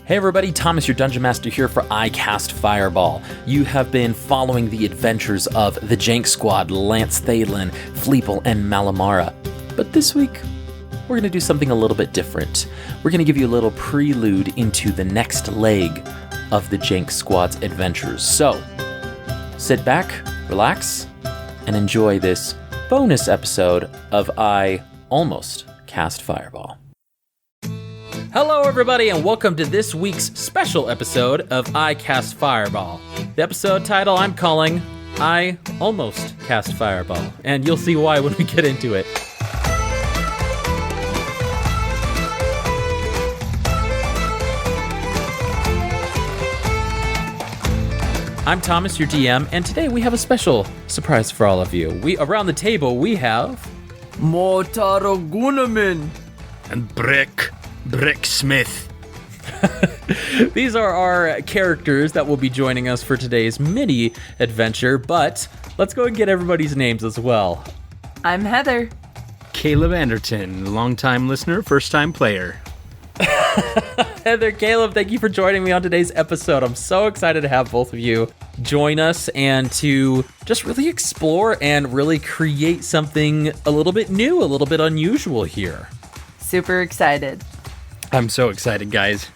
Hey everybody, Thomas, your Dungeon Master here for I Cast Fireball. You have been following the adventures of the Jhank Squad, Lance Thalen, Fleeple, and Malamara. But this week, we're going to do something a little bit different. We're going to give you a little prelude into the next leg of the Jhank Squad's adventures. So, sit back, relax, and enjoy this bonus episode of I Almost Cast Fireball. Hello everybody, and welcome to this week's special episode of I Cast Fireball. The episode title I'm calling I Almost Cast Fireball, and you'll see why when we get into it. I'm Thomas, your DM, and today we have a special surprise for all of you. Around the table we have Mortar Gunaman and Bricksmith. These are our characters that will be joining us for today's mini adventure, but let's go and get everybody's names as well. I'm Heather. Caleb Anderton, longtime listener, first-time player. Heather, Caleb, thank you for joining me on today's episode. I'm so excited to have both of you join us and to just really explore and really create something a little bit new, a little bit unusual here. Super excited. I'm so excited, guys.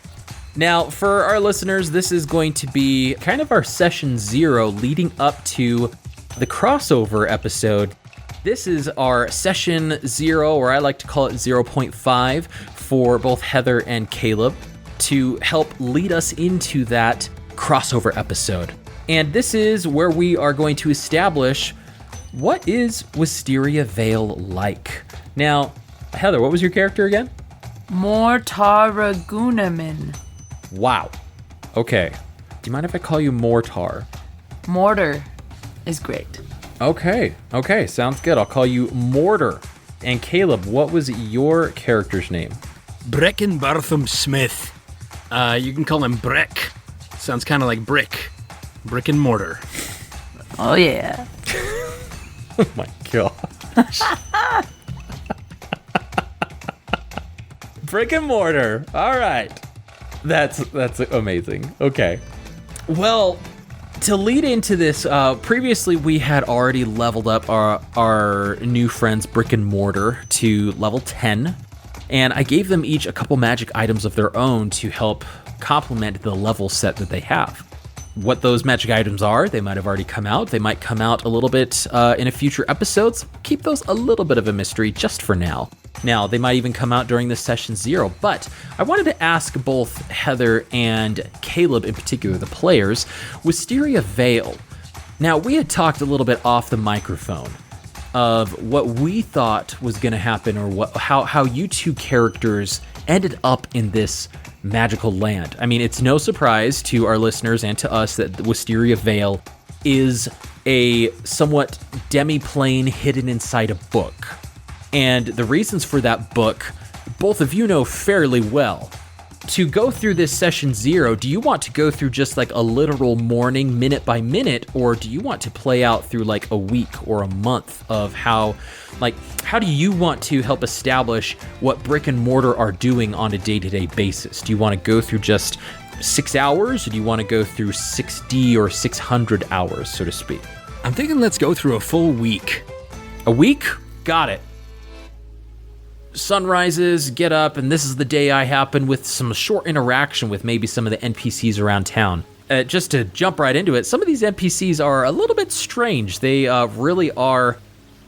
Now, for our listeners, this is going to be kind of our session 0 leading up to the crossover episode. This is our session 0, or I like to call it 0.5, for both Heather and Caleb to help lead us into that crossover episode. And this is where we are going to establish what is Wisteria Vale like. Now, Heather, what was your character again? Mortar Gunaman. Wow. Okay. Do you mind if I call you Mortar? Mortar is great. Okay, sounds good. I'll call you Mortar. And Caleb, what was your character's name? Brecken Bartham Smith. You can call him Breck. Sounds kind of like brick. Brick and mortar. Oh, yeah. Oh my gosh. Brick and mortar. All right. That's amazing. Okay. Well, to lead into this, previously we had already leveled up our new friends Brick and Mortar to level 10, and I gave them each a couple magic items of their own to help complement the level set that they have. What those magic items are, they might have already come out. They might come out a little bit in a future episodes. Keep those a little bit of a mystery just for now. Now, they might even come out during this session 0, but I wanted to ask both Heather and Caleb, in particular the players, Wisteria Vale. Now, we had talked a little bit off the microphone of what we thought was going to happen, or how you two characters ended up in this magical land. I mean, it's no surprise to our listeners and to us that Wisteria Vale is a somewhat demi-plane hidden inside a book. And the reasons for that book, both of you know fairly well. To go through this session 0, do you want to go through just like a literal morning, minute by minute, or do you want to play out through like a week or a month of how do you want to help establish what Brick and Mortar are doing on a day-to-day basis? Do you want to go through just 6 hours, or do you want to go through 60 or 600 hours, so to speak? I'm thinking let's go through a full week. A week? Got it. Sun rises, get up, and this is the day I happen with some short interaction with maybe some of the NPCs around town. Just to jump right into it, some of these NPCs are a little bit strange. They really are,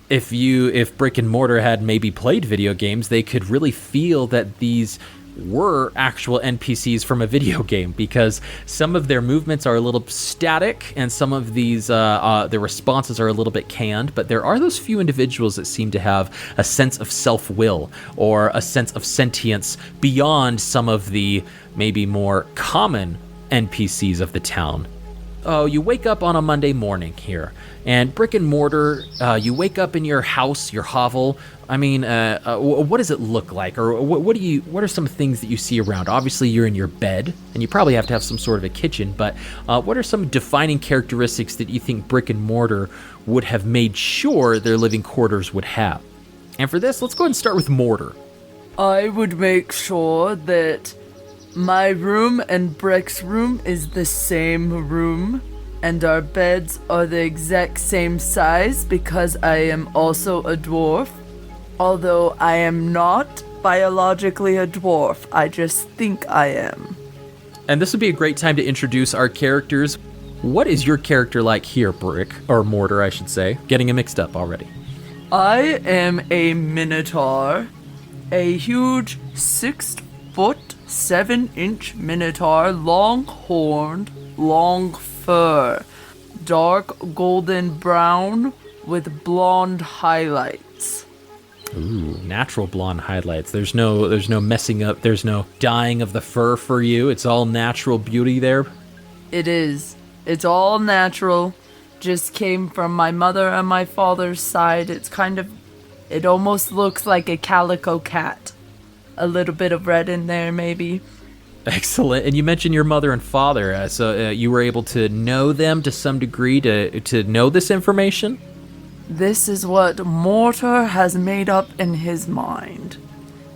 if Brick and Mortar had maybe played video games, they could really feel that these were actual NPCs from a video game, because some of their movements are a little static and some of these their responses are a little bit canned, but there are those few individuals that seem to have a sense of self-will or a sense of sentience beyond some of the maybe more common NPCs of the town. Oh, you wake up on a Monday morning here, and Brick and Mortar, you wake up in your house, your hovel. I mean, what does it look like, or what are some things that you see around? Obviously, you're in your bed, and you probably have to have some sort of a kitchen. But what are some defining characteristics that you think Brick and Mortar would have made sure their living quarters would have? And for this, let's go ahead and start with Mortar. I would make sure that My room and Breck's room is the same room, and our beds are the exact same size because I am also a dwarf. Although I am not biologically a dwarf, I just think I am. And this would be a great time to introduce our characters. What is your character like here, Brick? Or Mortar, I should say. Getting it mixed up already. I am a minotaur, a huge 6'7" minotaur, long-horned, long fur, dark golden brown with blonde highlights. Ooh, natural blonde highlights. There's no messing up. There's no dyeing of the fur for you. It's all natural beauty there. It is. It's all natural. Just came from my mother and my father's side. It almost looks like a calico cat. A little bit of red in there, maybe. Excellent. And you mentioned your mother and father, so you were able to know them to some degree to know this information? This is what Mortar has made up in his mind.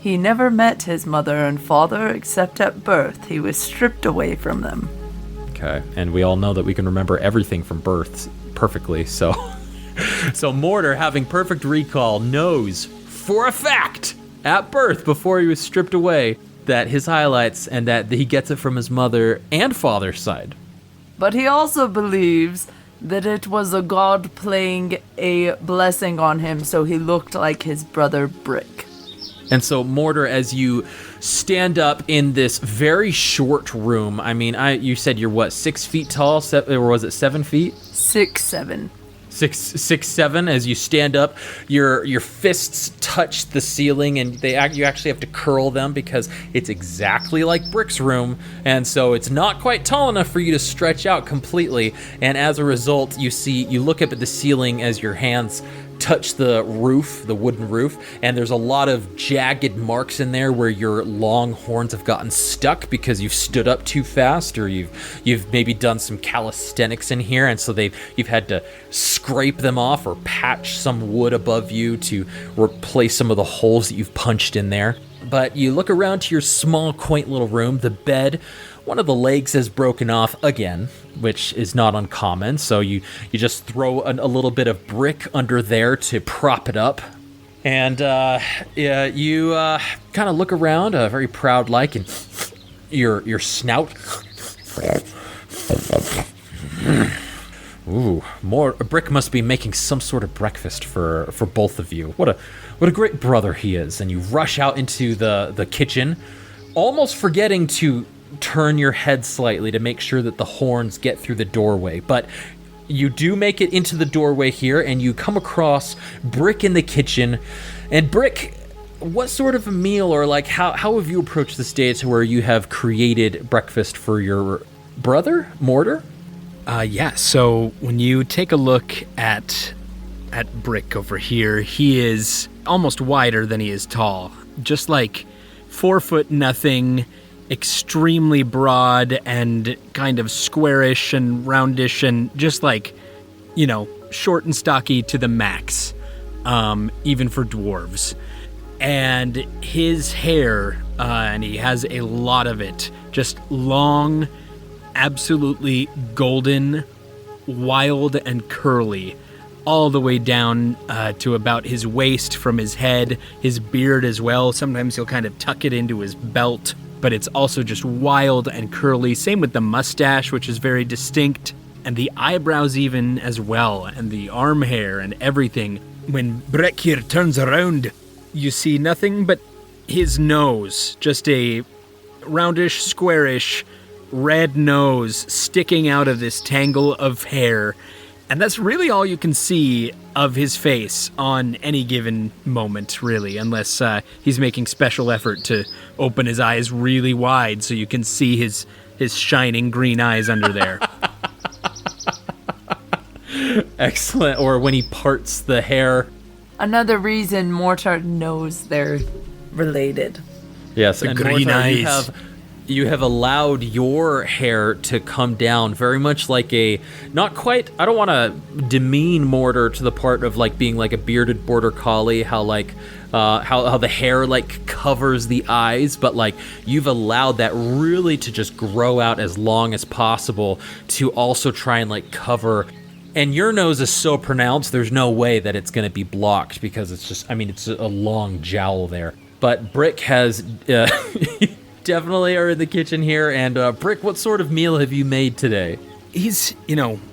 He never met his mother and father except at birth. He was stripped away from them. Okay, and we all know that we can remember everything from birth perfectly, so... So Mortar, having perfect recall, knows for a fact, at birth, before he was stripped away, that his highlights and that he gets it from his mother and father's side. But he also believes that it was a god playing a blessing on him, so he looked like his brother Brick. And so, Mortar, as you stand up in this very short room, I mean, you said you're what, 6 feet tall, or was it 7 feet? 6'7". 6'7". As you stand up, your fists touch the ceiling, and you actually have to curl them because it's exactly like Brick's room, and so it's not quite tall enough for you to stretch out completely. And as a result, you look up at the ceiling as your hands touch the roof, the wooden roof, and there's a lot of jagged marks in there where your long horns have gotten stuck because you've stood up too fast, or you've maybe done some calisthenics in here, and so you've had to scrape them off or patch some wood above you to replace some of the holes that you've punched in there. But you look around to your small, quaint little room. The bed, one of the legs has broken off again, which is not uncommon. So you just throw a little bit of brick under there to prop it up. And you kind of look around, very proud-like, and your snout. Ooh, Brick must be making some sort of breakfast for both of you. What a great brother he is. And you rush out into the kitchen, almost forgetting to turn your head slightly to make sure that the horns get through the doorway. But you do make it into the doorway here, and you come across Brick in the kitchen. And Brick, what sort of a meal, or like how have you approached this day to where you have created breakfast for your brother, Mortar? Yeah, so when you take a look at Brick over here, he is almost wider than he is tall. Just like 4 foot nothing, extremely broad and kind of squarish and roundish and just like, short and stocky to the max, even for dwarves. And his hair, and he has a lot of it, just long, absolutely golden, wild and curly, all the way down to about his waist from his head, his beard as well. Sometimes he'll kind of tuck it into his belt, but it's also just wild and curly. Same with the mustache, which is very distinct, and the eyebrows even as well, and the arm hair and everything. When Breck here turns around, you see nothing but his nose, just a roundish, squarish, red nose sticking out of this tangle of hair. And that's really all you can see of his face on any given moment, really, unless he's making special effort to open his eyes really wide so you can see his shining green eyes under there. Excellent. Or when he parts the hair. Another reason Mortar knows they're related. Yes, the and green Mortar, eyes. You have allowed your hair to come down very much like not quite, I don't want to demean Mortar to the part of like being like a bearded border collie, how like how the hair like covers the eyes, but like you've allowed that really to just grow out as long as possible to also try and like cover. And your nose is so pronounced, there's no way that it's going to be blocked because it's just, I mean, it's a long jowl there. But Brick has definitely are in the kitchen here. And Brick, what sort of meal have you made today? He's,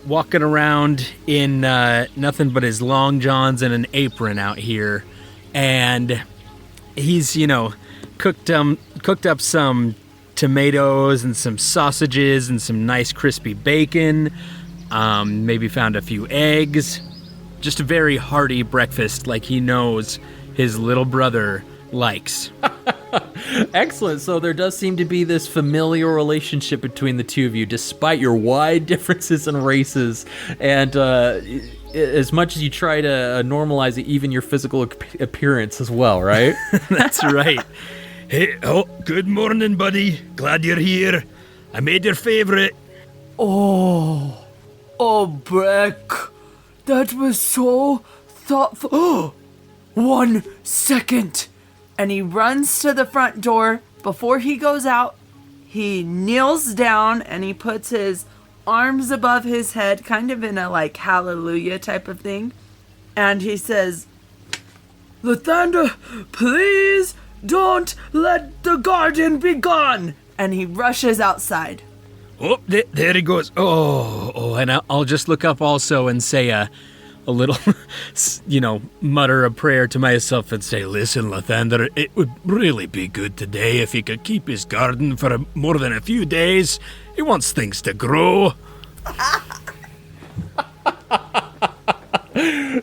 walking around in nothing but his long johns and an apron out here. And he's, cooked up some tomatoes and some sausages and some nice crispy bacon. Maybe found a few eggs. Just a very hearty breakfast like he knows his little brother likes. Excellent. So there does seem to be this familial relationship between the two of you, despite your wide differences in races. And as much as you try to normalize it, even your physical appearance as well, right? That's right. Hey, good morning, buddy. Glad you're here. I made your favorite. Oh, Brick, that was so thoughtful. Oh, 1 second. And he runs to the front door. Before he goes out, he kneels down and he puts his arms above his head, kind of in a like hallelujah type of thing. And he says, Lythander, please don't let the garden be gone. And he rushes outside. Oh, there he goes. Oh, and I'll just look up also and say a little, mutter a prayer to myself and say, listen, Lythander, it would really be good today if he could keep his garden for more than a few days. He wants things to grow.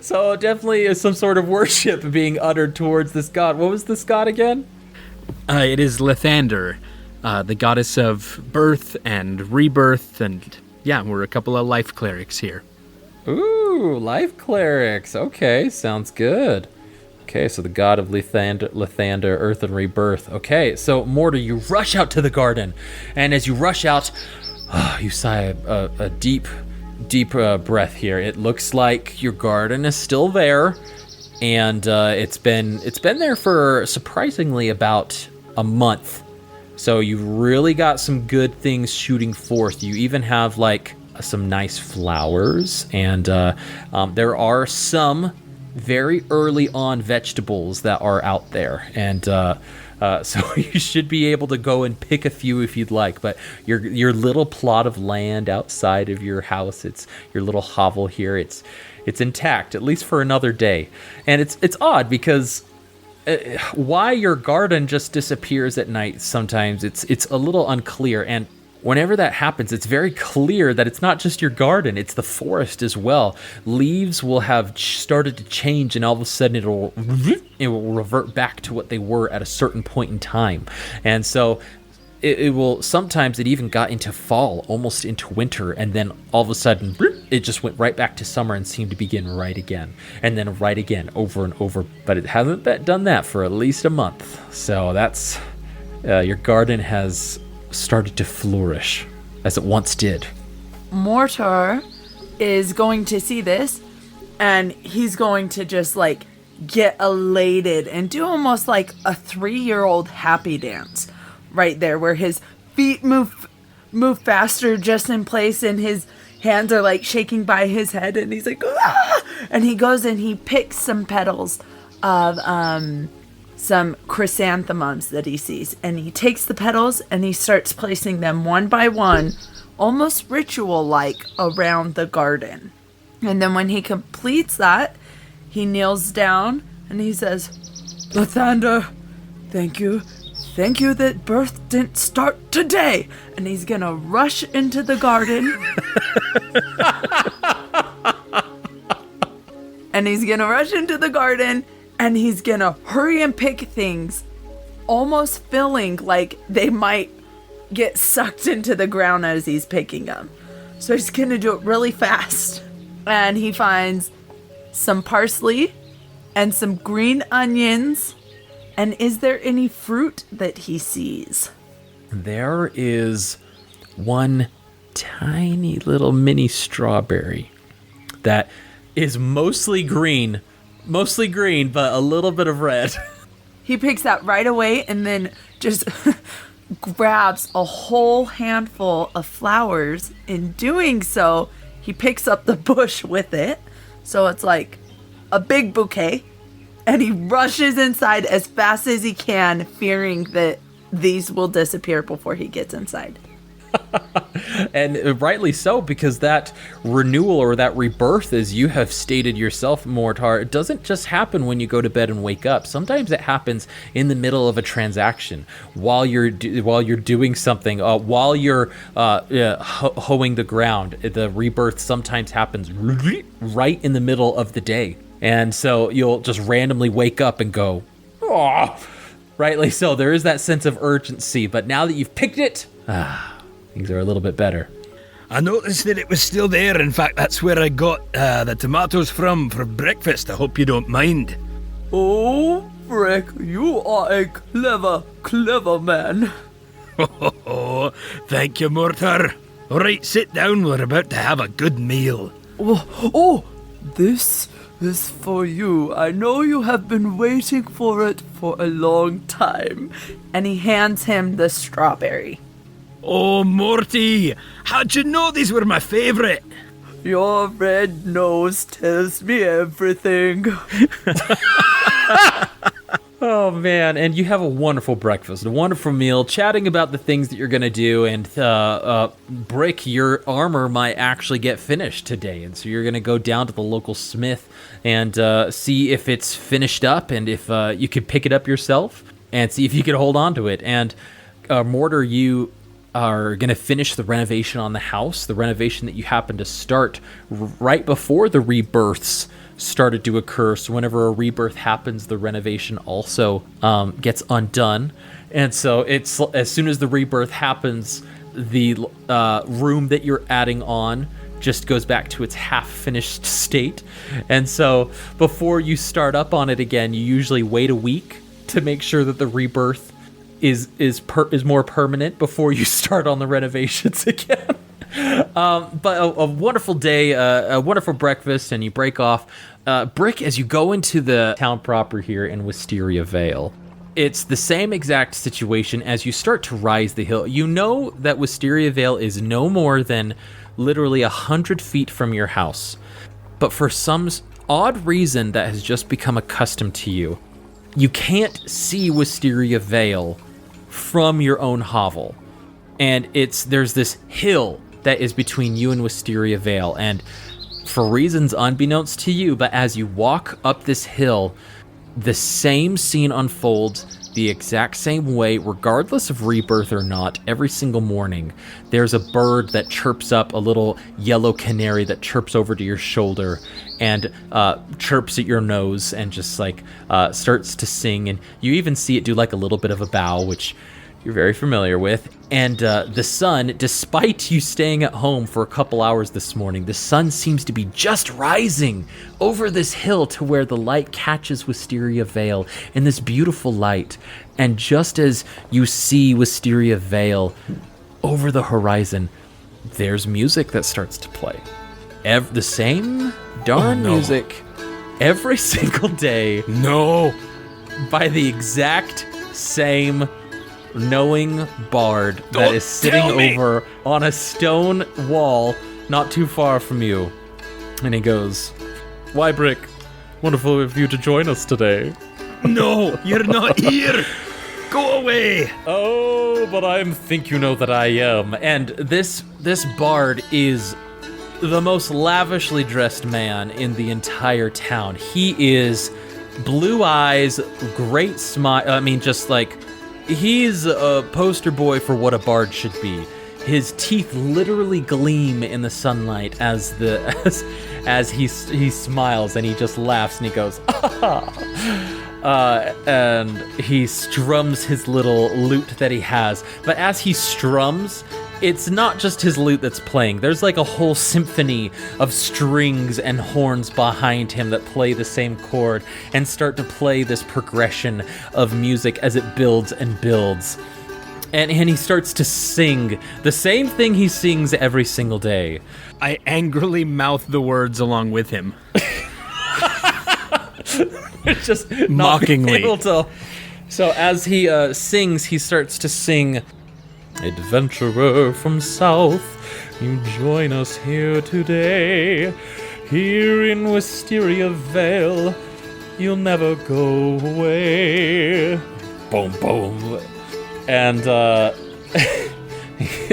So definitely is some sort of worship being uttered towards this god. What was this god again? It is Lythander, the goddess of birth and rebirth, and yeah, we're a couple of life clerics here. Ooh, life clerics. Okay, sounds good. Okay, so the god of Lythander, earth and rebirth. Okay, so Mortar, you rush out to the garden, and as you rush out, you sigh a deep breath here. It looks like your garden is still there, and it's been there for surprisingly about a month. So you've really got some good things shooting forth. You even have like some nice flowers, and there are some very early on vegetables that are out there, and so you should be able to go and pick a few if you'd like. But your little plot of land outside of your house, it's your little hovel here, it's intact at least for another day. And it's odd because why your garden just disappears at night sometimes it's a little unclear. And whenever that happens, it's very clear that it's not just your garden, it's the forest as well. Leaves will have started to change, and all of a sudden it will revert back to what they were at a certain point in time. And so it will, sometimes it even got into fall, almost into winter, and then all of a sudden it just went right back to summer and seemed to begin right again, and then right again, over and over. But it hasn't done that for at least a month. So that's, your garden has started to flourish as it once did. Mortar is going to see this, and he's going to just like get elated and do almost like a 3-year-old happy dance right there, where his feet move faster just in place, and his hands are like shaking by his head, and he's like, ah! And he goes and he picks some petals of some chrysanthemums that he sees, and he takes the petals and he starts placing them one by one, almost ritual-like, around the garden. And then when he completes that, he kneels down and he says, Lythander, thank you that birth didn't start today. And he's gonna rush into the garden. And he's gonna hurry and pick things, almost feeling like they might get sucked into the ground as he's picking them. So he's gonna do it really fast. And he finds some parsley and some green onions. And is there any fruit that he sees? There is one tiny little mini strawberry that is mostly green, Mostly green, but a little bit of red. He picks that right away and then just grabs a whole handful of flowers. In doing so, he picks up the bush with it. So it's like a big bouquet. And he rushes inside as fast as he can, fearing that these will disappear before he gets inside. And rightly so, because that renewal or that rebirth, as you have stated yourself, Mortar, it doesn't just happen when you go to bed and wake up. Sometimes it happens in the middle of a transaction, while you're doing something, while you're hoeing the ground. The rebirth sometimes happens right in the middle of the day. And so you'll just randomly wake up and go, oh, rightly so. There is that sense of urgency, but now that you've picked it, things are a little bit better. I noticed that it was still there. In fact, that's where I got the tomatoes from for breakfast. I hope you don't mind. Oh, Brick, you are a clever, clever man. Oh, thank you, Mortar. All right, sit down. We're about to have a good meal. Oh, this is for you. I know you have been waiting for it for a long time. And he hands him the strawberry. Oh, Morty, how'd you know these were my favorite? Your red nose tells me everything. Oh, man, and you have a wonderful breakfast, a wonderful meal, chatting about the things that you're going to do, and Brick, your armor might actually get finished today, and so you're going to go down to the local smith and see if it's finished up, and if you could pick it up yourself, and see if you could hold on to it. And Mortar, you are going to finish the renovation on the house, the renovation that you happened to start right before the rebirths started to occur. So whenever a rebirth happens, the renovation also gets undone. And so it's as soon as the rebirth happens, the room that you're adding on just goes back to its half-finished state. And so before you start up on it again, you usually wait a week to make sure that the rebirth is more permanent before you start on the renovations again. But a wonderful day, a wonderful breakfast, and you break off. Brick, as you go into the town proper here in Wisteria Vale, it's the same exact situation as you start to rise the hill. You know that Wisteria Vale is no more than literally 100 feet from your house. But for some odd reason that has just become accustomed to you, you can't see Wisteria Vale from your own hovel. And there's this hill that is between you and Wisteria Vale, and for reasons unbeknownst to you, but as you walk up this hill, the same scene unfolds the exact same way, regardless of rebirth or not. Every single morning, there's a bird that chirps up, a little yellow canary that chirps over to your shoulder and chirps at your nose and just like starts to sing, and you even see it do like a little bit of a bow, which you're very familiar with. And the sun, despite you staying at home for a couple hours this morning, the sun seems to be just rising over this hill to where the light catches Wisteria Vale in this beautiful light. And just as you see Wisteria Vale over the horizon, there's music that starts to play. The same darn music every single day. No. By the exact same knowing bard that is sitting over on a stone wall not too far from you. And he goes, "Why, Brick, wonderful of you to join us today." No, you're not here. Go away. Oh, but I think you know that I am. And this bard is the most lavishly dressed man in the entire town. He is blue eyes, great smile. I mean, just like, he's a poster boy for what a bard should be. His teeth literally gleam in the sunlight as he smiles, and he just laughs and he goes, and he strums his little lute that he has. But as he strums, it's not just his lute that's playing. There's like a whole symphony of strings and horns behind him that play the same chord and start to play this progression of music as it builds and builds. And he starts to sing the same thing he sings every single day. I angrily mouth the words along with him. Just not Mockingly. able to. So as he sings, he starts to sing, "Adventurer from south, you join us here today. Here in Wisteria Vale, you'll never go away." Boom, boom. And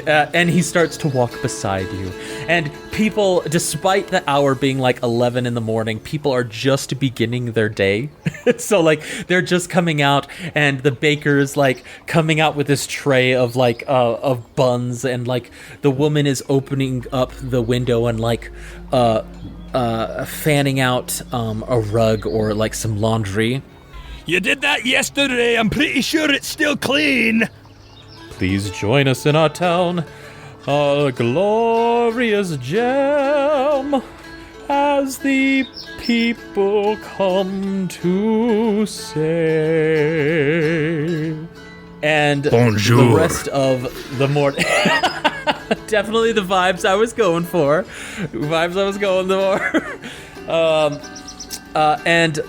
and he starts to walk beside you. And people, despite the hour being like 11 in the morning, people are just beginning their day. So like they're just coming out, and the baker's like coming out with this tray of like of buns, and like the woman is opening up the window and like fanning out a rug or like some laundry. You did that yesterday. I'm pretty sure it's still clean. Please join us in our town, a glorious gem, as the people come to say. And Bonjour. the rest of the morning. Definitely the vibes I was going for. And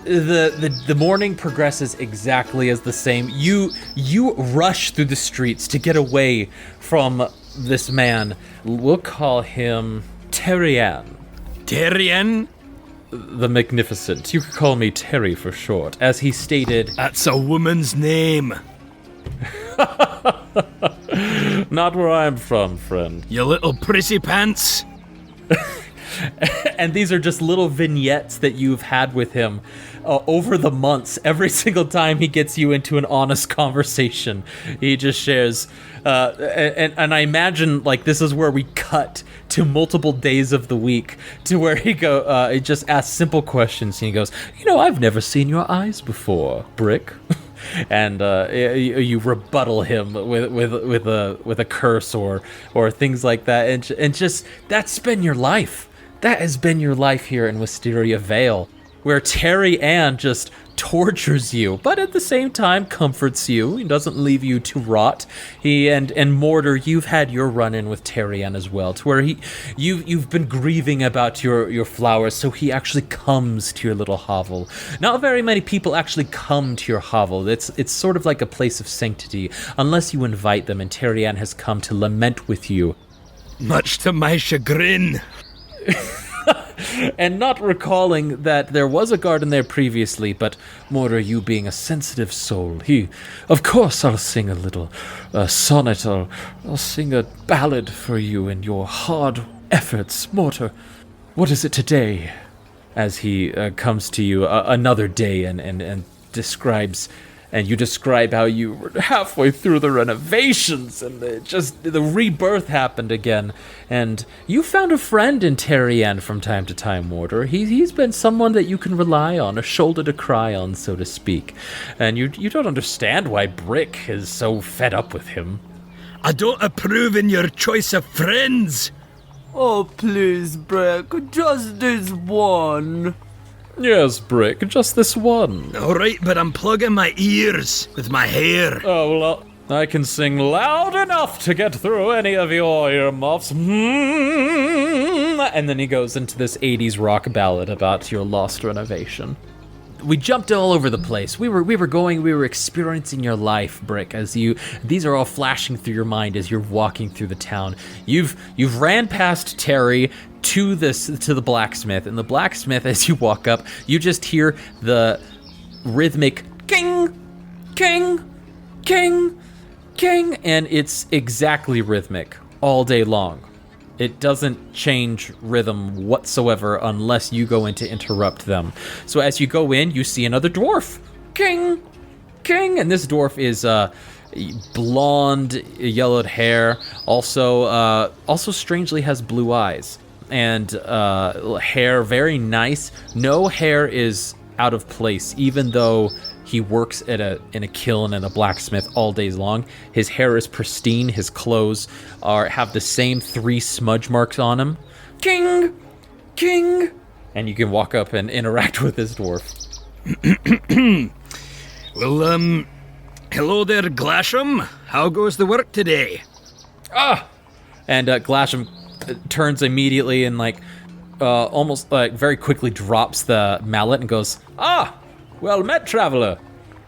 the morning progresses exactly as the same. You rush through the streets to get away from this man. We'll call him Tyranny. Tyrion? The Magnificent. You could call me Terry for short. As he stated, That's a woman's name. "Not where I'm from, friend." You little prissy pants. And these are just little vignettes that you've had with him over the months. Every single time he gets you into an honest conversation, he just shares. And I imagine like this is where we cut to multiple days of the week, to where he just asks simple questions. And he goes, "I've never seen your eyes before, Brick." And you rebuttal him with a curse or things like that, and just that's been your life. That has been your life here in Wisteria Vale, where Terry Ann just tortures you, but at the same time comforts you. He doesn't leave you to rot. He and Mortar, you've had your run-in with Terry Ann as well, to where you've been grieving about your flowers, so he actually comes to your little hovel. Not very many people actually come to your hovel. It's sort of like a place of sanctity, unless you invite them, and Terry Ann has come to lament with you. Much to my chagrin. And not recalling that there was a garden there previously, but Mortar, you being a sensitive soul, of course I'll sing a little sonnet, I'll sing a ballad for you in your hard efforts. Mortar, what is it today? As he comes to you another day and describes, and you describe how you were halfway through the renovations and the rebirth happened again. And you found a friend in Terry Ann from time to time, Mortar. He's been someone that you can rely on, a shoulder to cry on, so to speak. And you don't understand why Brick is so fed up with him. I don't approve in your choice of friends. Oh, please, Brick, just this one. Yes, Brick, just this one. All right, but I'm plugging my ears with my hair. Oh, well, I can sing loud enough to get through any of your earmuffs. And then he goes into this 80s rock ballad about your lost renovation. We jumped all over the place. We were experiencing your life, Brick, these are all flashing through your mind as you're walking through the town. You've ran past Terry to the blacksmith, and the blacksmith, as you walk up, you just hear the rhythmic king, king, king, king, and it's exactly rhythmic all day long. It doesn't change rhythm whatsoever unless you go in to interrupt them. So as you go in, you see another dwarf. King! King! And this dwarf is blonde, yellowed hair. Also strangely has blue eyes. And hair, very nice. No hair is out of place, even though he works in a kiln and a blacksmith all days long. His hair is pristine. His clothes have the same 3 smudge marks on him. King! King! And you can walk up and interact with this dwarf. Well, hello there, Glasham. How goes the work today? And Glasham turns immediately and like, almost like very quickly drops the mallet and goes, "Ah, well met, traveler.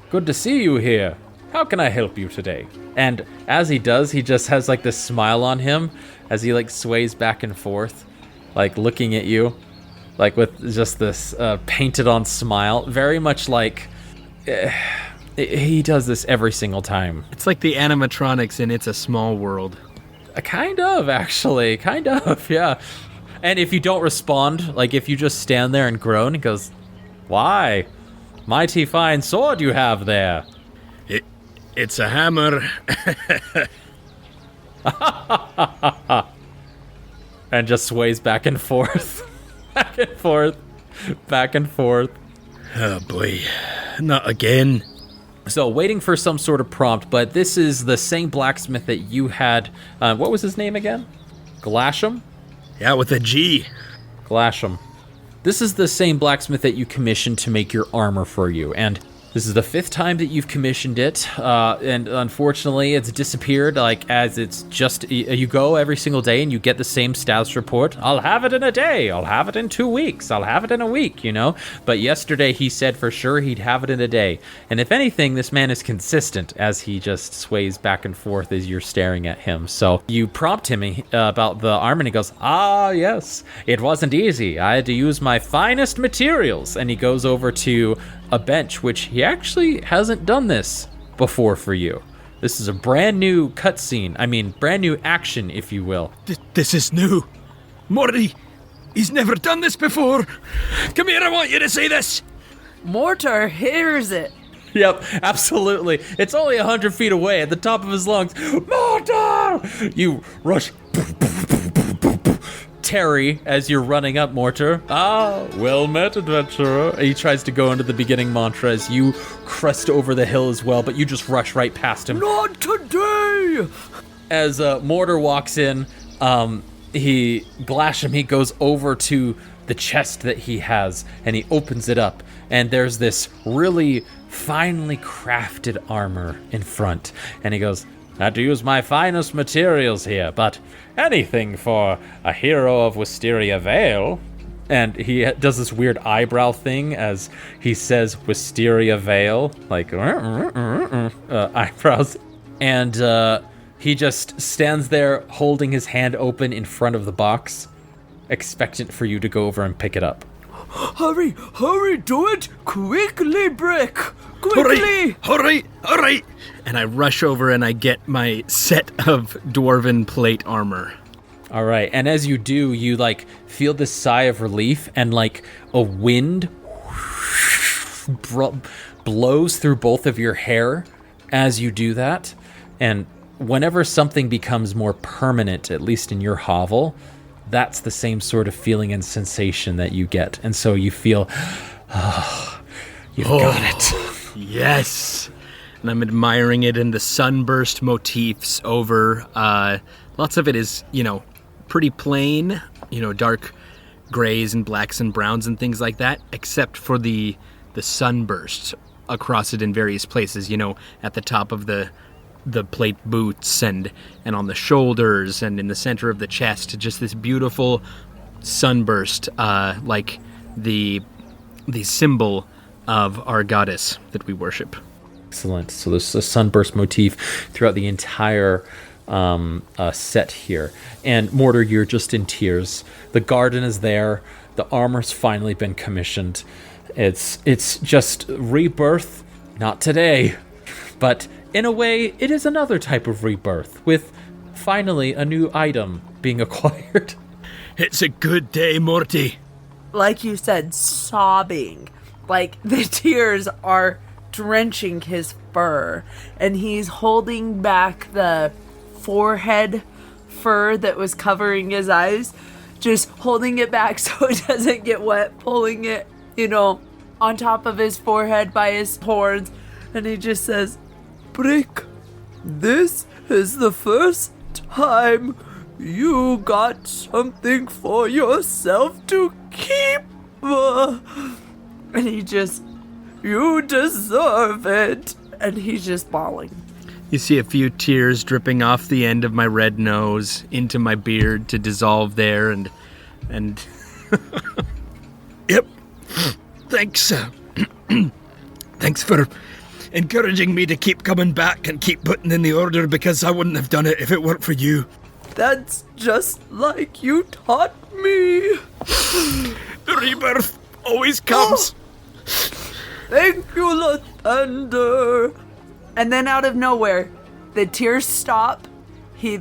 Good to see you here. How can I help you today?" And as he does, he just has like this smile on him as he like sways back and forth, like looking at you, like with just this painted on smile, very much like he does this every single time. It's like the animatronics in It's a Small World. Kind of, actually. Kind of, yeah. And if you don't respond, like if you just stand there and groan, he goes, "Why? Mighty fine sword you have there." It's a hammer. And just sways back and forth. Back and forth. Back and forth. Oh boy, not again. So waiting for some sort of prompt, but this is the same blacksmith that you had. What was his name again? Glasham? Yeah, with a G. Glasham. This is the same blacksmith that you commissioned to make your armor for you, and this is the 5th time that you've commissioned it, and unfortunately it's disappeared, like, as it's just, you go every single day and you get the same status report. "I'll have it in a day, I'll have it in 2 weeks, I'll have it in a week," you know? But yesterday he said for sure he'd have it in a day. And if anything, this man is consistent as he just sways back and forth as you're staring at him. So you prompt him about the armor, and he goes, "Ah, yes, it wasn't easy. I had to use my finest materials." And he goes over to a bench, which he actually hasn't done this before for you. This is a brand new cutscene. I mean, brand new action, if you will. This is new. Morty, he's never done this before. Come here, I want you to see this. Mortar hears it. Yep, absolutely. It's only 100 feet away at the top of his lungs. "Mortar!" You rush. Terry, as you're running up, Mortar. "Ah, well met, adventurer." He tries to go into the beginning mantra as you crest over the hill as well, but you just rush right past him. "Not today!" As Mortar walks in, he goes over to the chest that he has, and he opens it up, and there's this really finely crafted armor in front, and he goes, "I had to use my finest materials here, but anything for a hero of Wisteria Vale." And he does this weird eyebrow thing as he says Wisteria Vale, like eyebrows. And he just stands there holding his hand open in front of the box, expectant for you to go over and pick it up. Hurry, do it quickly, Brick! Quickly! Hurry! And I rush over and I get my set of dwarven plate armor. All right, and as you do, you like feel this sigh of relief, and like a wind blows through both of your hair as you do that. And whenever something becomes more permanent, at least in your hovel, that's the same sort of feeling and sensation that you get. And so you feel, you've got it. Yes. And I'm admiring it in the sunburst motifs over. Lots of it is, pretty plain, dark grays and blacks and browns and things like that, except for the sunburst across it in various places, at the top of the plate boots and on the shoulders and in the center of the chest, just this beautiful sunburst, like the symbol of our goddess that we worship. Excellent. So there's a sunburst motif throughout the entire set here. And Mortar, you're just in tears. The garden is there. The armor's finally been commissioned. It's just rebirth, not today, but in a way, it is another type of rebirth, with finally a new item being acquired. It's a good day, Morty. Like you said, sobbing. Like the tears are drenching his fur, and he's holding back the forehead fur that was covering his eyes, just holding it back so it doesn't get wet, pulling it, on top of his forehead by his horns, and he just says, "Brick, this is the first time you got something for yourself to keep. And you deserve it." And he's just bawling. You see a few tears dripping off the end of my red nose into my beard to dissolve there, and Yep. Thanks. Thanks for encouraging me to keep coming back and keep putting in the order, because I wouldn't have done it if it weren't for you. That's just like you taught me. The rebirth always comes. Thank you, Lathander. And then out of nowhere, the tears stop. He,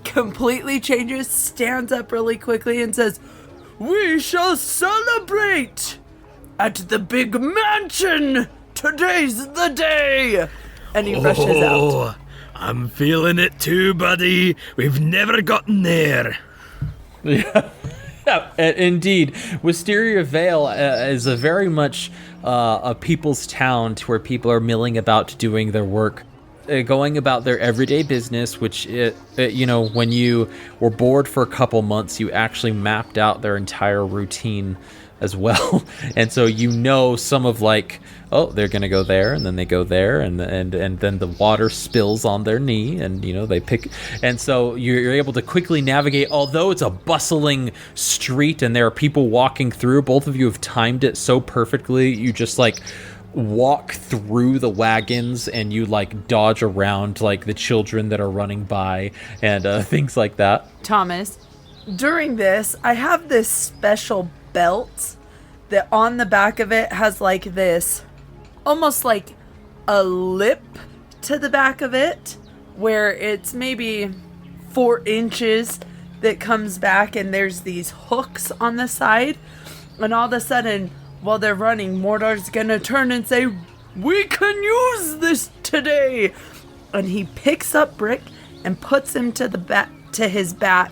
completely changes, stands up really quickly and says, "We shall celebrate at the big mansion. Today's the day." And he rushes out. I'm feeling it too, buddy. We've never gotten there. Yeah, indeed. Wisteria Vale is a very much a people's town to where people are milling about doing their work, going about their everyday business, which, when you were bored for a couple months, you actually mapped out their entire routine as well. And so some of they're going to go there, and then they go there, and then the water spills on their knee, and they pick, and so you're able to quickly navigate. Although it's a bustling street and there are people walking through, both of you have timed it so perfectly. You just walk through the wagons, and you dodge around the children that are running by and things like that. Thomas, during this, I have this special belt that on the back of it has this almost like a lip to the back of it, where it's maybe 4 inches that comes back, and there's these hooks on the side, and all of a sudden while they're running, Mortar's gonna turn and say, "We can use this today," and he picks up Brick and puts him to his back,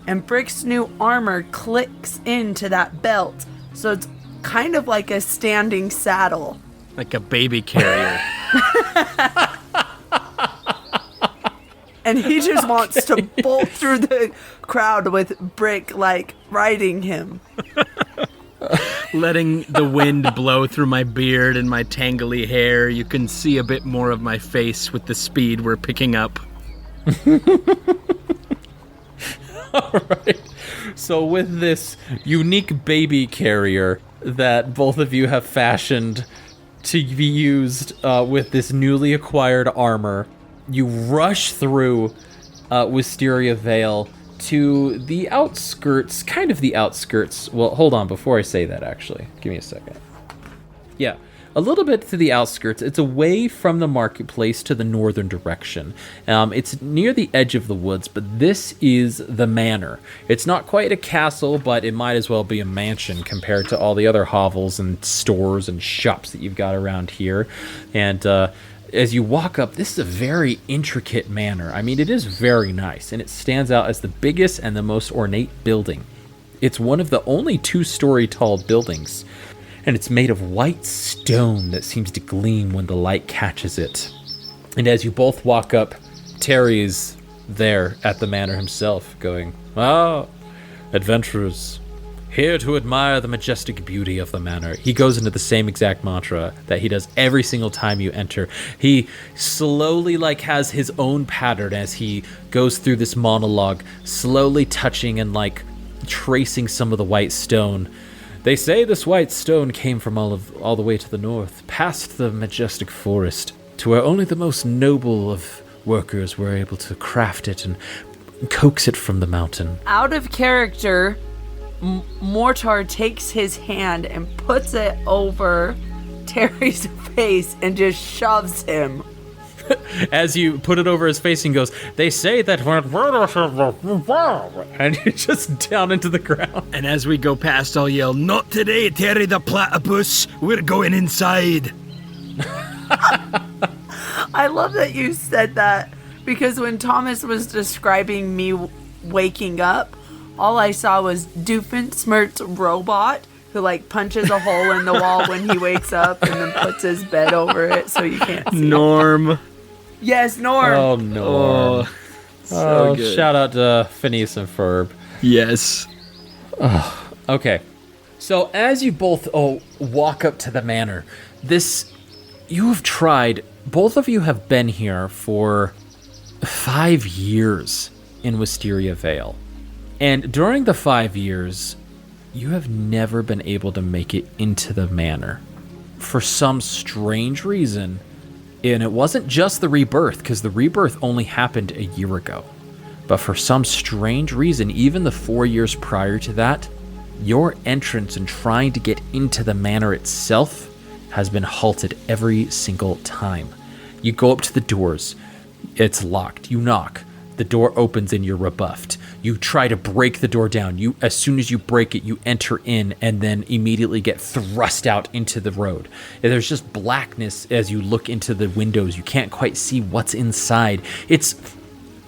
and Brick's new armor clicks into that belt, so it's kind of like a standing saddle. Like a baby carrier. And he just wants to bolt through the crowd with Brick, riding him. Letting the wind blow through my beard and my tangly hair, you can see a bit more of my face with the speed we're picking up. All right. So with this unique baby carrier that both of you have fashioned to be used with this newly acquired armor, you rush through Wisteria Vale to the outskirts, kind of the outskirts. Well, hold on, before I say that, actually. Give me a second. Yeah, a little bit to the outskirts. It's away from the marketplace to the northern direction. It's near the edge of the woods, but this is the manor. It's not quite a castle, but it might as well be a mansion compared to all the other hovels and stores and shops that you've got around here. And as you walk up, this is a very intricate manor. I mean, it is very nice, and it stands out as the biggest and the most ornate building. It's one of the only 2-story tall buildings, and it's made of white stone that seems to gleam when the light catches it. And as you both walk up, Terry's there at the manor himself, going, "Ah, adventurers, here to admire the majestic beauty of the manor." He goes into the same exact mantra that he does every single time you enter. He slowly has his own pattern as he goes through this monologue, slowly touching and tracing some of the white stone. "They say this white stone came from all the way to the north, past the majestic forest, to where only the most noble of workers were able to craft it and coax it from the mountain." Out of character, Mortar takes his hand and puts it over Terry's face and just shoves him. As you put it over his face and goes, "They say that," and you're just down into the ground. And as we go past, I'll yell, "Not today, Terry the platypus. We're going inside." I love that you said that, because when Thomas was describing me waking up, all I saw was Doofenshmirtz's robot, who punches a hole in the wall when he wakes up and then puts his bed over it so you can't see. Norm. Yes, Norm. Oh, Norm. So good. Shout out to Phineas and Ferb. Yes. Okay. So as you both walk up to the manor, you have tried, both of you have been here for 5 years in Wisteria Vale. And during the 5 years, you have never been able to make it into the manor. For some strange reason, and it wasn't just the rebirth, because the rebirth only happened a year ago. But for some strange reason, even the 4 years prior to that, your entrance and trying to get into the manor itself has been halted every single time. You go up to the doors, it's locked. You knock, the door opens and you're rebuffed. You try to break the door down. As soon as you break it, you enter in and then immediately get thrust out into the road. And there's just blackness as you look into the windows. You can't quite see what's inside. It's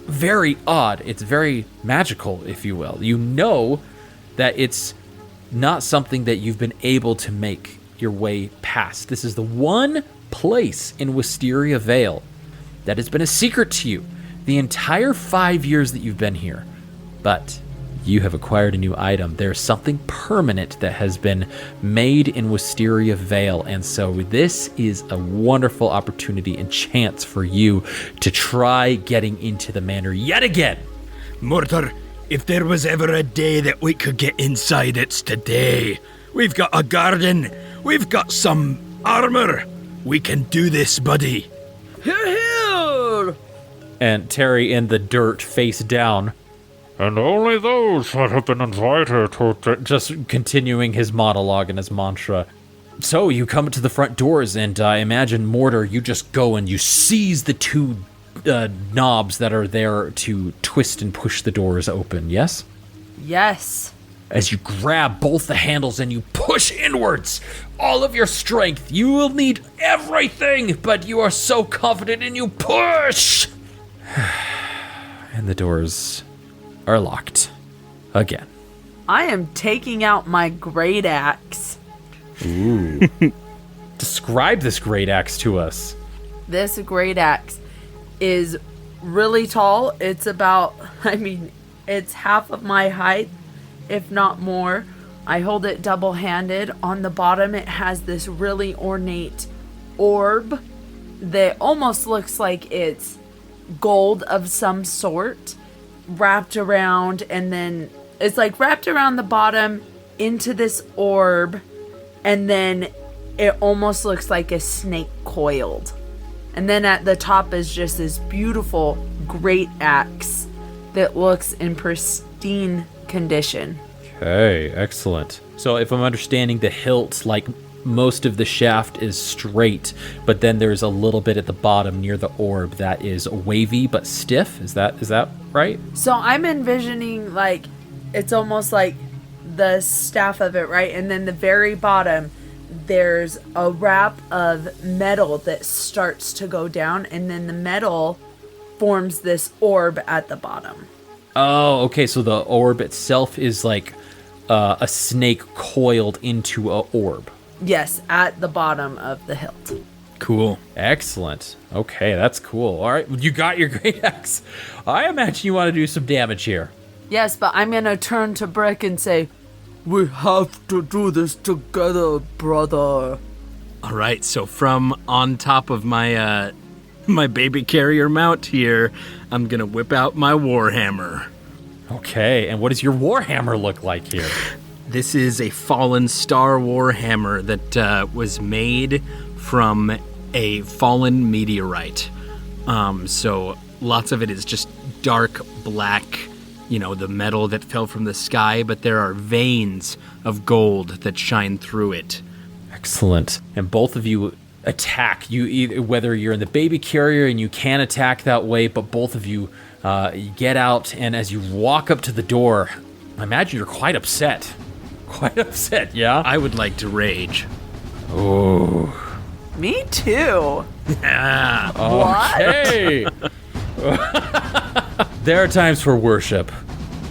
very odd. It's very magical, if you will. You know that it's not something that you've been able to make your way past. This is the one place in Wisteria Vale that has been a secret to you the entire 5 years that you've been here. But you have acquired a new item. There's something permanent that has been made in Wisteria Vale, and so this is a wonderful opportunity and chance for you to try getting into the manor yet again. Mortar, if there was ever a day that we could get inside, it's today. We've got a garden. We've got some armor. We can do this, buddy. Here, here! And Terry in the dirt, face down. And only those that have been invited to... Just continuing his monologue and his mantra. So you come to the front doors, and I imagine, Mortar, you just go and you seize the two knobs that are there to twist and push the doors open, yes? Yes. As you grab both the handles and you push inwards, all of your strength, you will need everything, but you are so confident and you push! And the doors are locked again. I am taking out my great axe. Ooh. Describe this great axe to us. This great axe is really tall. It's about, it's half of my height, if not more. I hold it double-handed. On the bottom, it has this really ornate orb that almost looks like it's gold of some sort wrapped around, and then it's like wrapped around the bottom into this orb, and then it almost looks like a snake coiled. And then at the top is just this beautiful great axe that looks in pristine condition. Okay, excellent. So if I'm understanding, the hilt, like most of the shaft is straight, but then there's a little bit at the bottom near the orb that is wavy but stiff. Is that right? So I'm envisioning like it's almost like the staff of it, right? And then the very bottom, there's a wrap of metal that starts to go down, and then the metal forms this orb at the bottom. Oh, okay. So the orb itself is like a snake coiled into a orb. Yes, at the bottom of the hilt. Cool. Excellent. Okay, that's cool. All right, you got your great axe. I imagine you want to do some damage here. Yes, but I'm going to turn to Brick and say, we have to do this together, brother. All right, so from on top of my my baby carrier mount here, I'm gonna whip out my warhammer. Okay, and what does your warhammer look like here? This is a fallen star warhammer that was made from a fallen meteorite. So lots of it is just dark black, the metal that fell from the sky, but there are veins of gold that shine through it. Excellent. And both of you attack. Whether you're in the baby carrier and you can attack that way, but both of you get out, and as you walk up to the door, I imagine you're quite upset. Quite upset, yeah? I would like to rage. Oh. Me too. Okay. There are times for worship,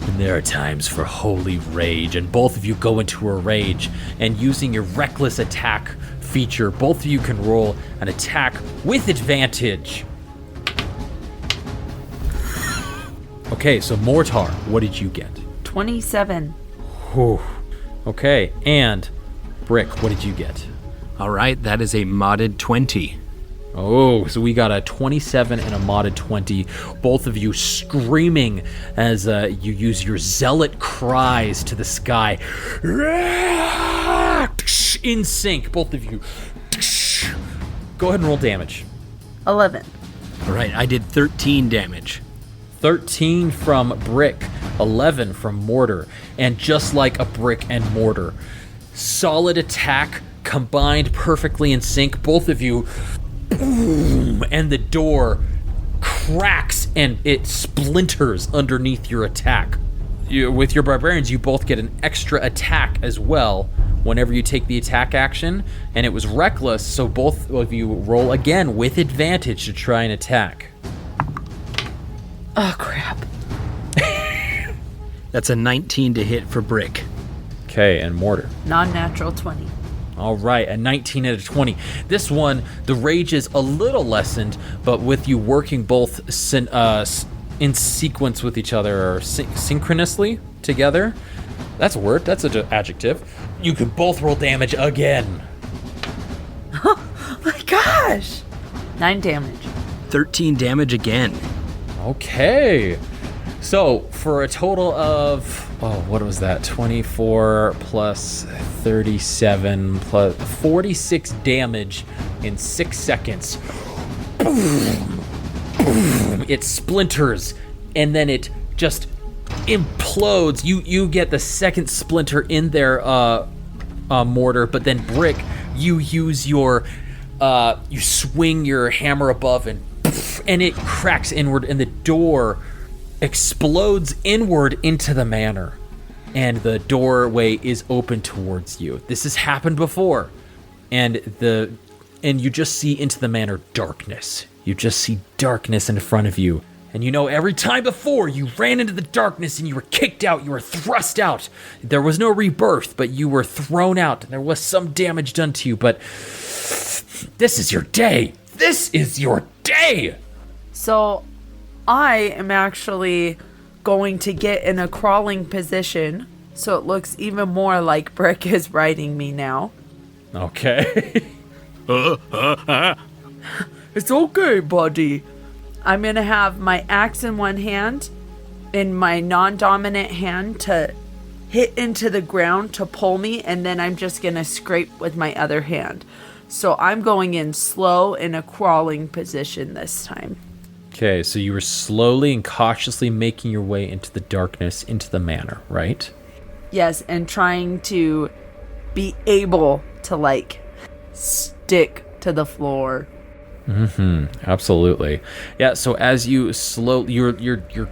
and there are times for holy rage, and both of you go into a rage, and using your reckless attack feature, both of you can roll an attack with advantage. Okay, so Mortar, what did you get? 27. Whew. Okay, and Brick, what did you get? All right, that is a modded 20. Oh, so we got a 27 and a modded 20. Both of you screaming as you use your zealot cries to the sky. In sync, both of you. Go ahead and roll damage. 11. All right, I did 13 damage. 13 from Brick, 11 from Mortar. And just like a Brick and Mortar, solid attack combined perfectly in sync. Both of you, boom, and the door cracks and it splinters underneath your attack. With your barbarians, you both get an extra attack as well whenever you take the attack action, and it was reckless, so both of you roll again with advantage to try and attack. Oh, crap. That's a 19 to hit for Brick. Okay, and Mortar. Non-natural 20. All right, a 19 out of 20. This one, the rage is a little lessened, but with you working both in sequence with each other, or synchronously together, that's a word, that's an adjective, you can both roll damage again. Oh my gosh! 9 damage. 13 damage again. Okay. So, for a total of, what was that? 24 plus 37 plus 46 damage in 6 seconds. Boom! Boom! It splinters, and then it just implodes. You get the second splinter in there, Mortar, but then Brick, you use your, you swing your hammer above, and it cracks inward, and the door explodes inward into the manor, and the doorway is open towards you. This has happened before, and you just see into the manor darkness. You just see darkness in front of you. And you know, every time before, you ran into the darkness and you were kicked out, you were thrust out. There was no rebirth, but you were thrown out, and there was some damage done to you, but this is your day. This is your day! So, I am actually going to get in a crawling position, so it looks even more like Brick is riding me now. Okay. It's okay, buddy. I'm going to have my axe in one hand, in my non-dominant hand to hit into the ground to pull me, and then I'm just going to scrape with my other hand. So I'm going in slow in a crawling position this time. Okay, so you were slowly and cautiously making your way into the darkness, into the manor, right? Yes, and trying to be able to, stick to the floor. Absolutely. Yeah, so as you you're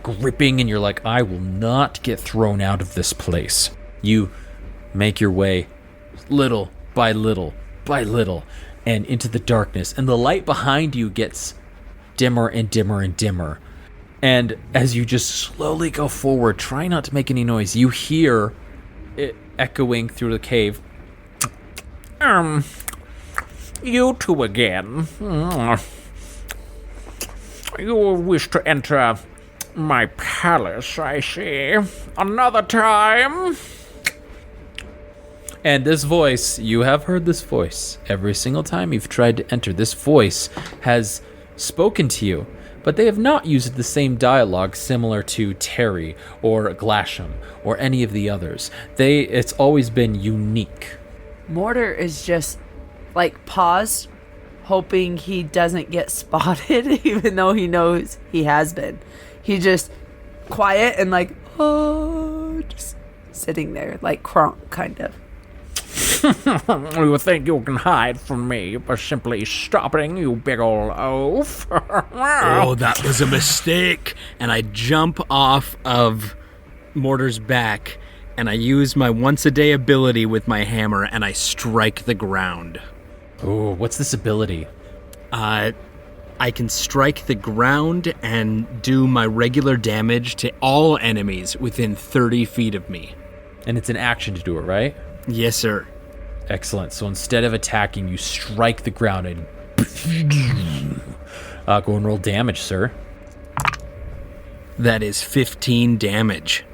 gripping, and you're like, I will not get thrown out of this place. You make your way little by little by little and into the darkness, and the light behind you gets dimmer and dimmer and dimmer. And as you just slowly go forward, try not to make any noise, you hear it echoing through the cave. You two again. You wish to enter my palace, I see. Another time. And this voice, you have heard this voice every single time you've tried to enter. This voice has spoken to you, but they have not used the same dialogue similar to Terry or Glasham or any of the others. It's always been unique. Mortar is just paused, hoping he doesn't get spotted, even though he knows he has been. He just quiet and just sitting there, like Kronk, kind of. You think you can hide from me by simply stopping, you big ol' oaf? Oh, that was a mistake. And I jump off of Mortar's back, and I use my once-a-day ability with my hammer, and I strike the ground. Oh, what's this ability? I can strike the ground and do my regular damage to all enemies within 30 feet of me. And it's an action to do it, right? Yes, sir. Excellent. So instead of attacking, you strike the ground and go and roll damage, sir. That is 15 damage.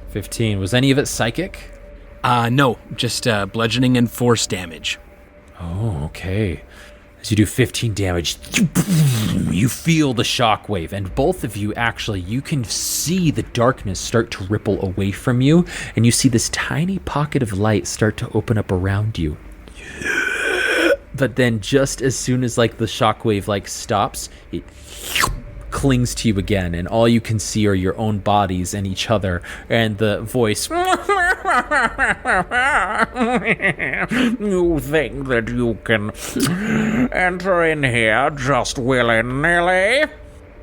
15. Was any of it psychic? No, just bludgeoning and force damage. Oh, okay. As you do 15 damage, you feel the shockwave, and both of you actually, you can see the darkness start to ripple away from you, and you see this tiny pocket of light start to open up around you. But then just as soon as like the shockwave like stops, it clings to you again, and all you can see are your own bodies and each other, and the voice, You think that you can enter in here just willy-nilly?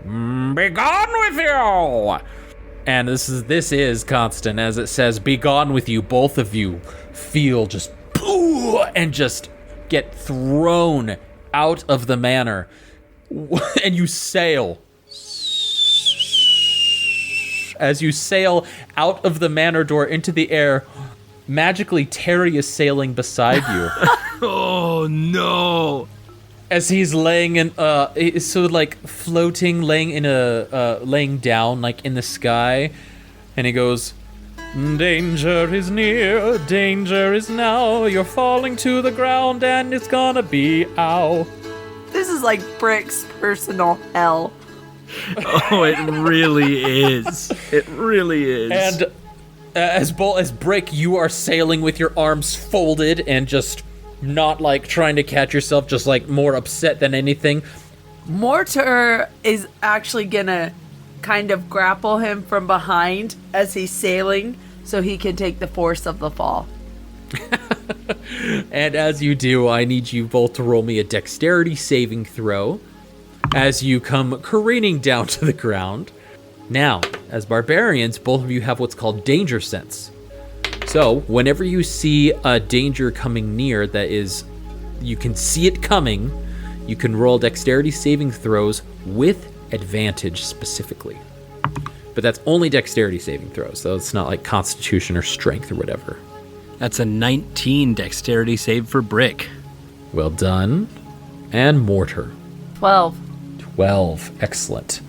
Be gone with you! and this is constant, as it says, "Be gone with you." Both of you feel just and just get thrown out of the manor, and you sail. As you sail out of the manor door into the air, magically Terry is sailing beside you. Oh no! As he's laying in, so like floating, laying down like in the sky, and he goes, "Danger is near, danger is now. You're falling to the ground, and it's gonna be ow." This is like Brick's personal hell. Oh, it really is. It really is. And as Brick, you are sailing with your arms folded and just not like trying to catch yourself, just like more upset than anything. Mortar is actually gonna kind of grapple him from behind as he's sailing so he can take the force of the fall. And as you do, I need you both to roll me a dexterity saving throw as you come careening down to the ground. Now, as barbarians, both of you have what's called danger sense. So, whenever you see a danger coming near that is, you can see it coming, you can roll dexterity saving throws with advantage specifically. But that's only dexterity saving throws, so it's not like constitution or strength or whatever. That's a 19 dexterity save for Brick. Well done. And Mortar. 12. 12. Excellent.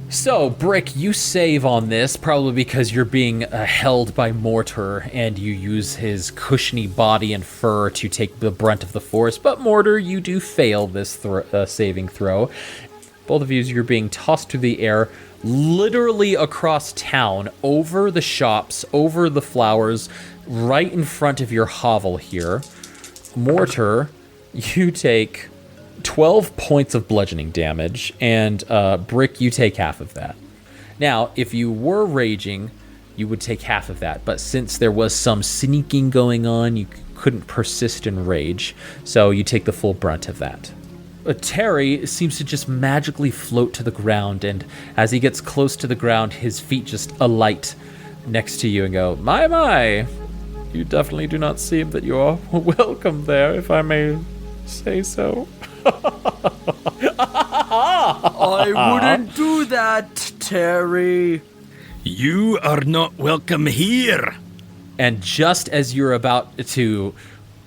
So, Brick, you save on this, probably because you're being held by Mortar, and you use his cushiony body and fur to take the brunt of the force. But Mortar, you do fail this saving throw. Both of you, you're being tossed through the air, literally across town, over the shops, over the flowers, right in front of your hovel here. Mortar, you take 12 points of bludgeoning damage, and Brick, you take half of that. Now, if you were raging, you would take half of that, but since there was some sneaking going on, you couldn't persist in rage, so you take the full brunt of that. Terry seems to just magically float to the ground, and as he gets close to the ground, his feet just alight next to you and go, my, you definitely do not seem that you are welcome there, if I may say so. I wouldn't do that, Terry. You are not welcome here. And just as you're about to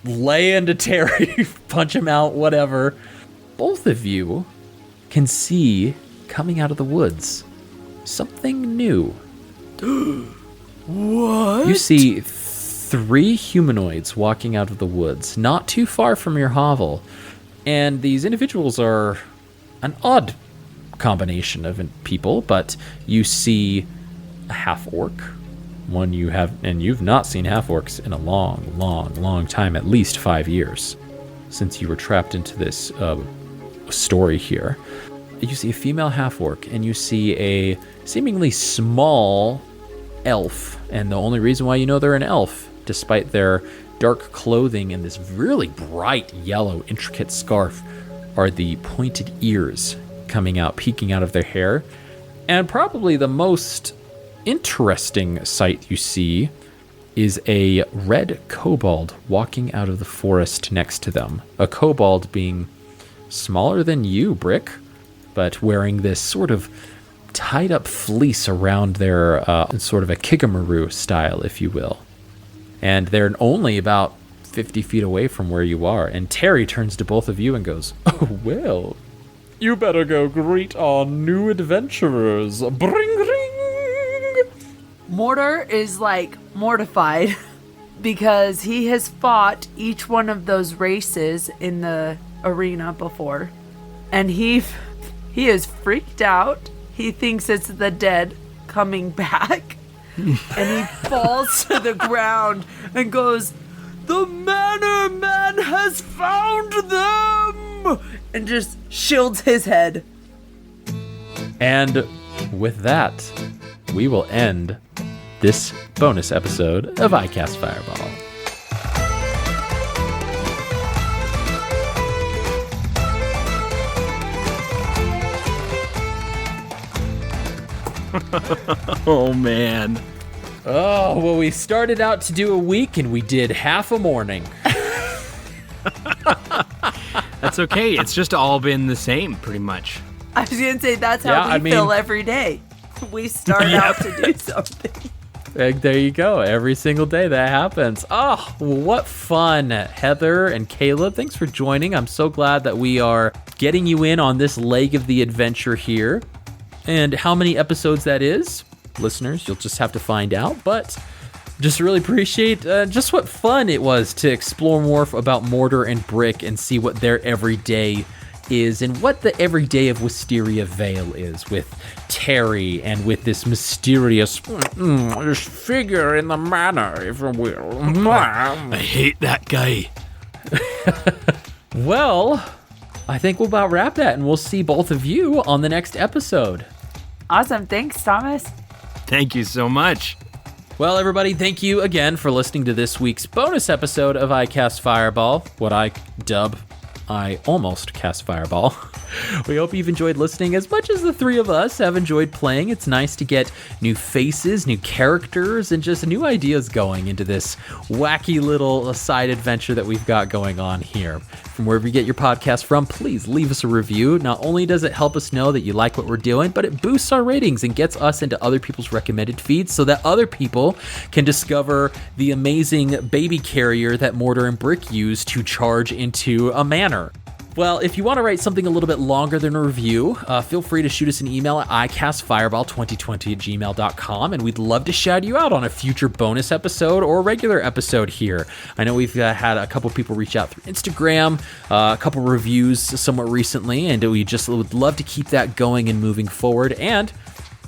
lay into Terry, punch him out, whatever, both of you can see coming out of the woods something new. What? You see 3 humanoids walking out of the woods, not too far from your hovel. And these individuals are an odd combination of people, but you see a half-orc. One you have, and you've not seen half-orcs in a long time, at least 5 years, since you were trapped into this story here. You see a female half-orc, and you see a seemingly small elf, and the only reason why you know they're an elf, despite their dark clothing and this really bright yellow intricate scarf, are the pointed ears coming out, peeking out of their hair. And probably the most interesting sight you see is a red kobold walking out of the forest next to them. A kobold being smaller than you, Brick, but wearing this sort of tied up fleece around their sort of a kigamaru style, if you will. And they're only about 50 feet away from where you are. And Terry turns to both of you and goes, "Oh, well, you better go greet our new adventurers. Bring, ring!" Mortar is like mortified because he has fought each one of those races in the arena before, and he is freaked out. He thinks it's the dead coming back, and he falls to the ground and goes, "The Manor Man has found them!" and just shields his head. And with that, we will end this bonus episode of I Cast Fireball. Oh, man. Oh, well, we started out to do a week and we did half a morning. That's okay. It's just all been the same, pretty much. I was gonna say that's how we feel every day. We start out to do something. There you go. Every single day that happens. Oh, what fun. Heather and Caleb, thanks for joining. I'm so glad that we are getting you in on this leg of the adventure here. And how many episodes that is, listeners, you'll just have to find out. But just really appreciate just what fun it was to explore more about Mortar and Brick and see what their everyday is and what the everyday of Wisteria Vale is with Terry and with this mysterious figure in the manor, if you will. I hate that guy. Well, I think we'll about wrap that, and we'll see both of you on the next episode. Awesome. Thanks, Thomas. Thank you so much. Well, everybody, thank you again for listening to this week's bonus episode of I Cast Fireball, what I dub I Almost Cast Fireball. We hope you've enjoyed listening as much as the three of us have enjoyed playing. It's nice to get new faces, new characters, and just new ideas going into this wacky little side adventure that we've got going on here. From wherever you get your podcast from, please leave us a review. Not only does it help us know that you like what we're doing, but it boosts our ratings and gets us into other people's recommended feeds so that other people can discover the amazing baby carrier that Mortar and Brick use to charge into a manor. Well, if you want to write something a little bit longer than a review, feel free to shoot us an email at icastfireball2020@gmail.com, and we'd love to shout you out on a future bonus episode or regular episode here. I know we've had a couple people reach out through Instagram, a couple reviews somewhat recently, and we just would love to keep that going and moving forward. And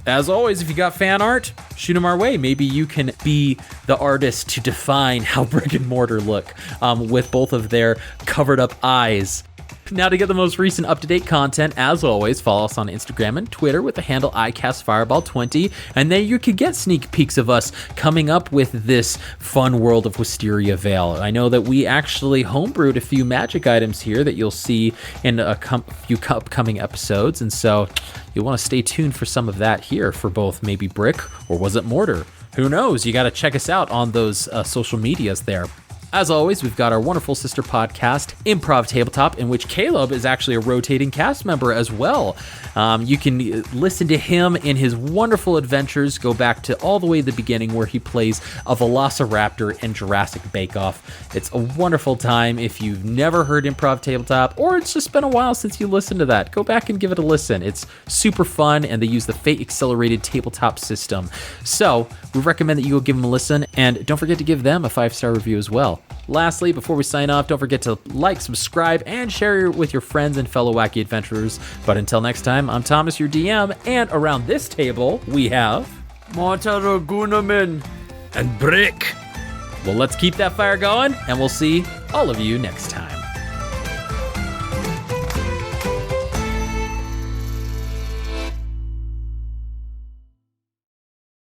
as always, if you got fan art, shoot them our way. Maybe you can be the artist to define how Brick and Mortar look with both of their covered up eyes. Now, to get the most recent up-to-date content, as always, follow us on Instagram and Twitter with the handle ICastFireball20, and there you could get sneak peeks of us coming up with this fun world of Wisteria Vale. I know that we actually homebrewed a few magic items here that you'll see in a few upcoming episodes, and so you'll want to stay tuned for some of that here for both maybe Brick or was it Mortar? Who knows? You got to check us out on those social medias there. As always, we've got our wonderful sister podcast, Improv Tabletop, in which Caleb is actually a rotating cast member as well. You can listen to him in his wonderful adventures, go back to all the way to the beginning where he plays a velociraptor in Jurassic Bake Off. It's a wonderful time. If you've never heard Improv Tabletop, or it's just been a while since you listened to that, go back and give it a listen. It's super fun, and they use the Fate Accelerated Tabletop system. So we recommend that you go give them a listen, and don't forget to give them a 5-star review as well. Lastly, before we sign off, don't forget to like, subscribe, and share with your friends and fellow wacky adventurers. But until next time, I'm Thomas, your DM, and around this table, we have... Mortar Gunaman. And Brick. Well, let's keep that fire going, and we'll see all of you next time.